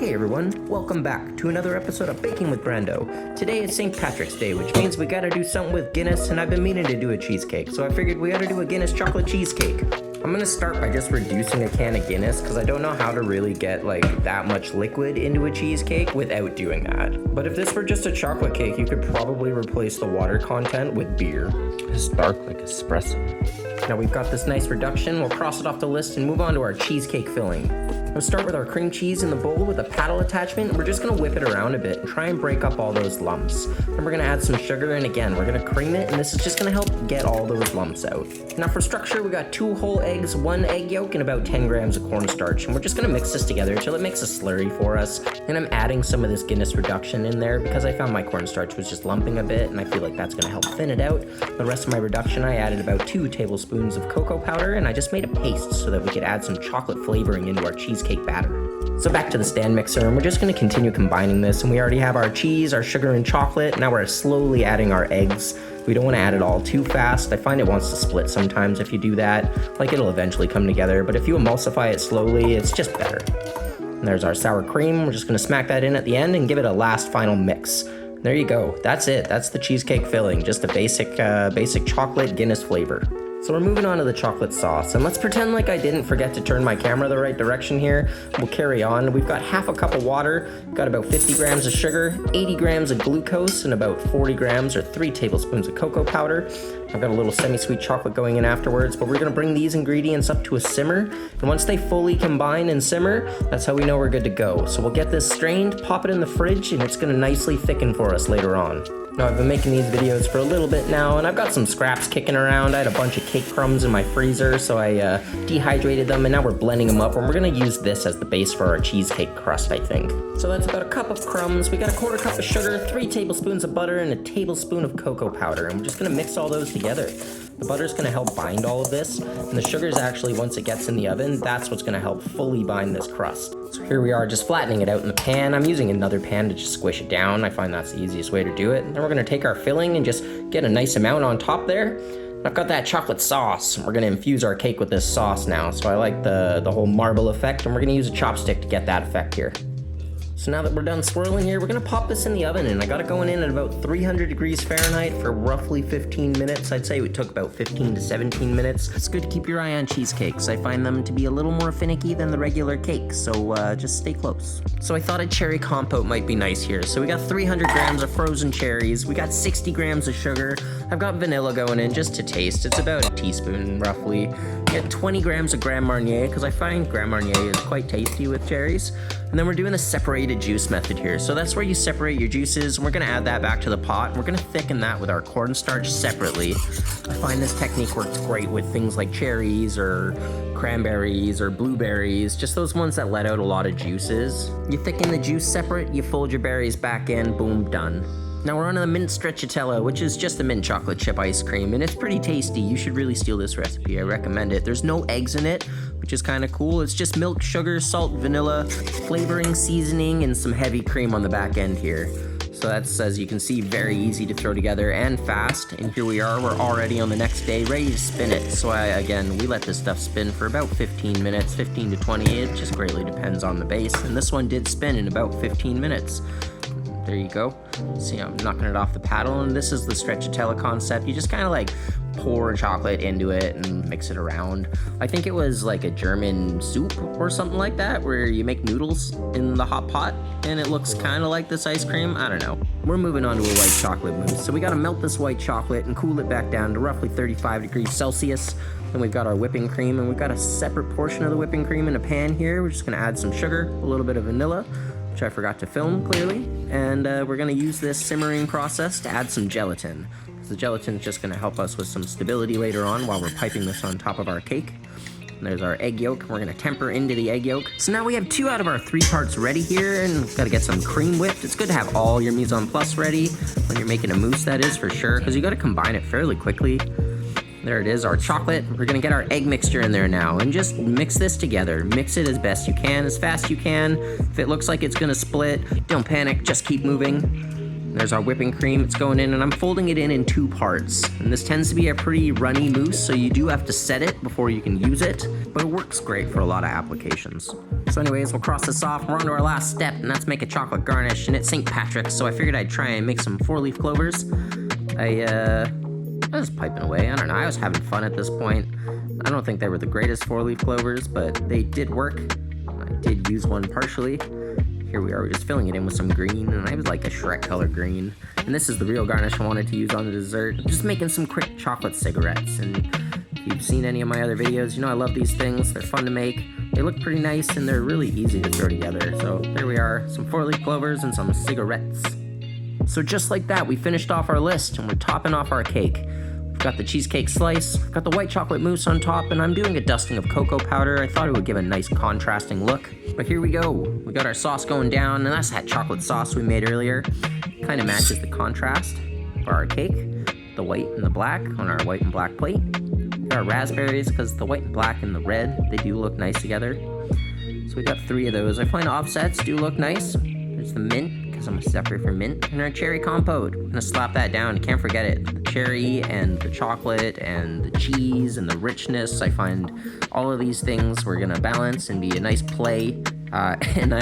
Hey everyone, welcome back to another episode of Baking with Brando. Today is St. Patrick's Day, which means we gotta do something with Guinness, and I've been meaning to do a cheesecake, so I figured we gotta do a Guinness chocolate cheesecake. I'm gonna start by just reducing a can of Guinness, because I don't know how to really get that much liquid into a cheesecake without doing that. But if this were just a chocolate cake, you could probably replace the water content with beer. It's dark like espresso. Now we've got this nice reduction, we'll cross it off the list and move on to our cheesecake filling. We'll start with our cream cheese in the bowl with a paddle attachment, and we're just gonna whip it around a bit and try and break up all those lumps. Then we're gonna add some sugar, and again, we're gonna cream it, and this is just gonna help get all those lumps out. Now for structure, we got 2 whole eggs, 1 egg yolk, and about 10 grams of cornstarch, and we're just gonna mix this together until it makes a slurry for us. And I'm adding some of this Guinness reduction in there because I found my cornstarch was just lumping a bit, and I feel like that's gonna help thin it out. The rest of my reduction, I added about 2 tablespoons of cocoa powder, and I just made a paste so that we could add some chocolate flavoring into our cheesecake batter. So back to the stand mixer, and we're just going to continue combining this, and we already have our cheese, our sugar, and chocolate. Now we're slowly adding our eggs. We don't want to add it all too fast. I find it wants to split sometimes if you do that. It'll eventually come together, but if you emulsify it slowly, it's just better. And there's our sour cream. We're just going to smack that in at the end and give it a last final mix. There you go. That's it. That's the cheesecake filling. Just a basic chocolate Guinness flavor. So we're moving on to the chocolate sauce, and let's pretend like I didn't forget to turn my camera the right direction here. We'll carry on. We've got half a cup of water, got about 50 grams of sugar, 80 grams of glucose, and about 40 grams or 3 tablespoons of cocoa powder. I've got a little semi-sweet chocolate going in afterwards, but we're gonna bring these ingredients up to a simmer, and once they fully combine and simmer, that's how we know we're good to go. So we'll get this strained, pop it in the fridge, and it's gonna nicely thicken for us later on. Now, I've been making these videos for a little bit now, and I've got some scraps kicking around. I had a bunch of cake crumbs in my freezer, so I dehydrated them, and now we're blending them up, and we're gonna use this as the base for our cheesecake crust, I think. So that's about a cup of crumbs, we got a 1/4 cup of sugar, 3 tablespoons of butter, and a tablespoon of cocoa powder, and we're just gonna mix all those together. The butter's gonna help bind all of this, and the sugar's actually, once it gets in the oven, that's what's gonna help fully bind this crust. So here we are just flattening it out in the pan. I'm using another pan to just squish it down. I find that's the easiest way to do it. Then we're gonna take our filling and just get a nice amount on top there. I've got that chocolate sauce. We're gonna infuse our cake with this sauce now. So I like the whole marble effect, and we're gonna use a chopstick to get that effect here. So now that we're done swirling here, we're gonna pop this in the oven, and I got it going in at about 300 degrees Fahrenheit for roughly 15 minutes. I'd say it took about 15 to 17 minutes. It's good to keep your eye on cheesecakes. I find them to be a little more finicky than the regular cakes, so just stay close. So I thought a cherry compote might be nice here. So we got 300 grams of frozen cherries. We got 60 grams of sugar. I've got vanilla going in just to taste. It's about a teaspoon, roughly. Get 20 grams of Grand Marnier, because I find Grand Marnier is quite tasty with cherries. And then we're doing the separated juice method here. So that's where you separate your juices, and we're gonna add that back to the pot. And we're gonna thicken that with our cornstarch separately. I find this technique works great with things like cherries or cranberries or blueberries, just those ones that let out a lot of juices. You thicken the juice separate, you fold your berries back in, boom, done. Now we're on to the mint stracciatella, which is just a mint chocolate chip ice cream, and it's pretty tasty. You should really steal this recipe, I recommend it. There's no eggs in it, which is kind of cool. It's just milk, sugar, salt, vanilla, flavoring, seasoning, and some heavy cream on the back end here. So that's, as you can see, very easy to throw together and fast. And here we are, we're already on the next day, ready to spin it. So we let this stuff spin for about 15 minutes, 15 to 20. It just greatly depends on the base. And this one did spin in about 15 minutes. There you go. See, I'm knocking it off the paddle, and this is the stracciatella concept. You just kind of pour chocolate into it and mix it around. I think it was like a German soup or something like that, where you make noodles in the hot pot, and it looks kind of like this ice cream. I don't know. We're moving on to a white chocolate mousse. So we gotta melt this white chocolate and cool it back down to roughly 35 degrees Celsius. Then we've got our whipping cream, and we've got a separate portion of the whipping cream in a pan here. We're just gonna add some sugar, a little bit of vanilla, which I forgot to film clearly, and we're gonna use this simmering process to add some gelatin. The gelatin is just gonna help us with some stability later on while we're piping this on top of our cake. And there's our egg yolk, and we're gonna temper into the egg yolk. So now we have 2 out of our 3 parts ready here, and we've gotta get some cream whipped. It's good to have all your mise en place ready when you're making a mousse, that is, for sure, because you gotta combine it fairly quickly. There it is, our chocolate. We're gonna get our egg mixture in there now and just mix this together. Mix it as best you can, as fast you can. If it looks like it's gonna split, don't panic, just keep moving. There's our whipping cream. It's going in, and I'm folding it in 2 parts. And this tends to be a pretty runny mousse, so you do have to set it before you can use it, but it works great for a lot of applications. So anyways, we'll cross this off. We're on to our last step, and that's make a chocolate garnish, and it's St. Patrick's, so I figured I'd try and make some 4-leaf clovers. I was piping away. I don't know. I was having fun at this point. I don't think they were the greatest 4-leaf clovers, but they did work. I did use one partially. Here we are, we're just filling it in with some green, and I would like a Shrek color green. And this is the real garnish I wanted to use on the dessert. I'm just making some quick chocolate cigarettes, and if you've seen any of my other videos, you know I love these things. They're fun to make, they look pretty nice, and they're really easy to throw together. So there we are, some 4-leaf clovers and some cigarettes. So just like that, we finished off our list, and we're topping off our cake. We've got the cheesecake slice, got the white chocolate mousse on top, and I'm doing a dusting of cocoa powder. I thought it would give a nice contrasting look. But here we go. We got our sauce going down, and that's that chocolate sauce we made earlier. Kind of matches the contrast for our cake. The white and the black on our white and black plate. We got our raspberries, because the white and black and the red, they do look nice together. So we got 3 of those. I find offsets do look nice. There's the mint, because I'm a sucker for mint. And our cherry compote. I'm gonna slap that down, can't forget it. The cherry and the chocolate and the cheese and the richness. I find all of these things we're gonna balance and be a nice play. And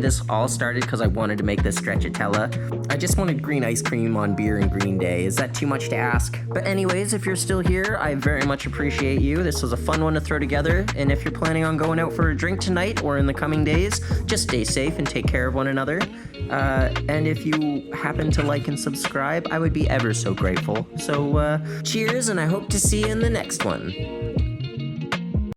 this all started because I wanted to make this stracciatella. I just wanted green ice cream on beer and green day. Is that too much to ask? But anyways, if you're still here, I very much appreciate you. This was a fun one to throw together. And if you're planning on going out for a drink tonight or in the coming days, just stay safe and take care of one another. And if you happen to like and subscribe, I would be ever so grateful. So cheers, and I hope to see you in the next one.